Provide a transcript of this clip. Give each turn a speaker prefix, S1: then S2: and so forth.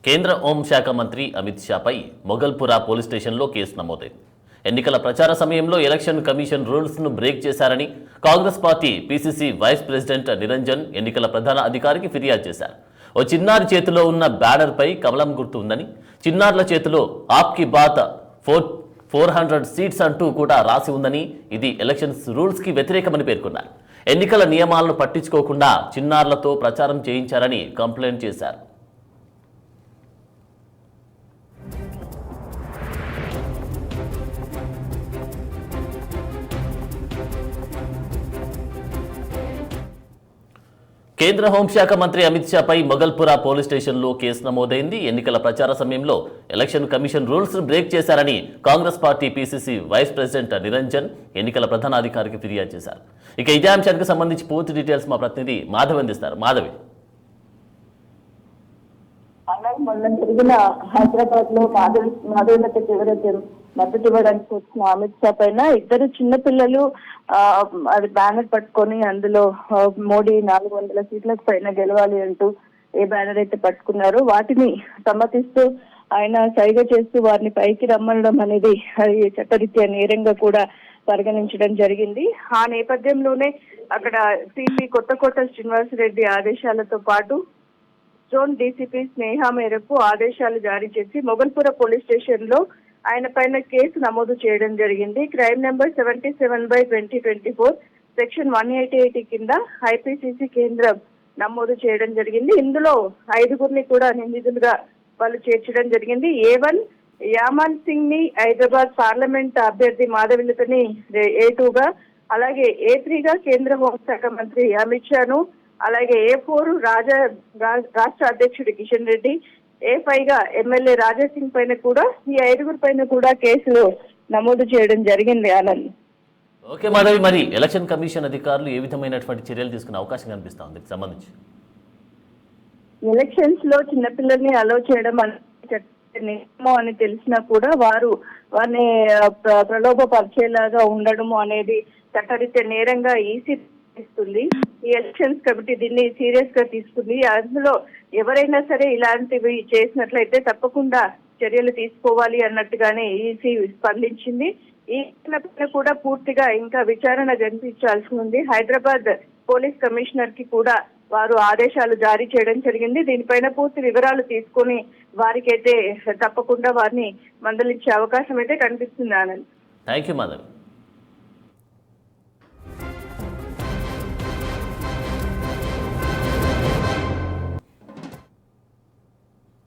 S1: కేంద్ర హోంశాఖ మంత్రి అమిత్ షాపై మొగల్పురా పోలీస్ స్టేషన్లో కేసు నమోదైంది. ఎన్నికల ప్రచార సమయంలో ఎలక్షన్ కమిషన్ రూల్స్ను బ్రేక్ చేశారని Congress party PCC vice president Niranjan ఎన్నికల ప్రధాన అధికారికి ఫిర్యాదు చేశారు. ఓ చిన్నారి చేతిలో ఉన్న బ్యానర్పై కమలం గుర్తు ఉందని, చిన్నారుల చేతిలో ఆప్కి బాత్ 400 సీట్స్ అంటూ కూడా రాసి ఉందని, ఇది ఎలక్షన్స్ రూల్స్కి వ్యతిరేకమని పేర్కొన్నారు. ఎన్నికల నియమాలను పట్టించుకోకుండా చిన్నారులతో ప్రచారం చేయించారని కంప్లైంట్ చేశారు. కేంద్ర హోంశాఖ మంత్రి అమిత్ షాపై మొగల్పురా పోలీస్ స్టేషన్లో కేసు నమోదైంది. ఎన్నికల ప్రచార సమయంలో ఎలక్షన్ కమిషన్ రూల్స్ బ్రేక్ చేశారని Congress party PCC vice president Niranjan ఎన్నికల ప్రధానాధికారికి ఫిర్యాదు చేశారు. ఇక ఇదే అంశానికి సంబంధించి పూర్తి డీటెయిల్స్ మా ప్రతినిధి మాధవి అందిస్తారు. మాధవి,
S2: మొన్న జరిగిన హైదరాబాద్ లో మాధవీలత ఎవరైతే మద్దతు ఇవ్వడానికి వచ్చిన అమిత్ షా పైన ఇద్దరు చిన్నపిల్లలు అది బ్యానర్ పట్టుకొని అందులో మోడీ 400 సీట్లకు పైన గెలవాలి అంటూ ఏ బ్యానర్ అయితే పట్టుకున్నారో వాటిని సమ్మతిస్తూ ఆయన సైగ చేస్తూ వారిని పైకి రమ్మనడం అనేది చట్టరీత్యా నేరంగా కూడా పరిగణించడం జరిగింది. ఆ నేపథ్యంలోనే అక్కడ సిపి కొత్తకోట శ్రీనివాసరెడ్డి ఆదేశాలతో పాటు జోన్ డీసీపీ స్నేహ మేరకు ఆదేశాలు జారీ చేసి మొగల్పుర పోలీస్ స్టేషన్ లో ఆయన పైన కేసు నమోదు చేయడం జరిగింది. క్రైమ్ నెంబర్ 77/2024 సెక్షన్ 188 కింద ఐపీసీసీ కేంద్రం నమోదు చేయడం జరిగింది. ఇందులో 5గురిని కూడా నిందితులుగా వాళ్ళు చేర్చడం జరిగింది. A1 యామాన్ సింగ్ ని హైదరాబాద్ పార్లమెంట్ అభ్యర్థి మాధవీలతని A2 గా, అలాగే A3 గా కేంద్ర హోంశాఖ మంత్రి అమిత్ షాను, అలాగే A4 రాష్ట్ర అధ్యక్షుడు కిషన్ రెడ్డి, A5 గా ఎమ్మెల్యే రాజాసింగ్ పైన కూడా ఈ 5గురి పైన కూడా కేసులు నమోదు చేయడం జరిగింది. ఆనంద్,
S1: ఓకే మాధవి, మరి ఎలక్షన్ కమిషన్ అధికారులు ఏ విధమైనటువంటి చర్యలు తీసుకునే అవకాశం కనిపిస్తా ఉంది సంబంధించి?
S2: ఎలక్షన్స్ లో చిన్నపిల్లల్ని అలో చేయడం నియమం అని తెలిసినా కూడా వారిని ప్రలోభపరిచేలాగా ఉండడము అనేది చట్టరీత్యా నేరంగా ఈసీ ఇస్తుంది. ఈ ఎలక్షన్స్ కమిటీ దీన్ని సీరియస్ గా తీసుకుంది. అందులో ఎవరైనా సరే ఇలాంటివి చేసినట్లయితే తప్పకుండా చర్యలు తీసుకోవాలి అన్నట్టుగానే ఈసీ స్పందించింది. ఈ పైన కూడా పూర్తిగా ఇంకా విచారణ జరిపించాల్సి ఉంది. హైదరాబాద్ పోలీస్ కమిషనర్ కి కూడా వారు ఆదేశాలు జారీ చేయడం జరిగింది. దీనిపైన పూర్తి వివరాలు తీసుకొని వారికైతే తప్పకుండా వారిని మందలించే అవకాశం అయితే కనిపిస్తుంది. Anand,
S1: thank you Madhavi.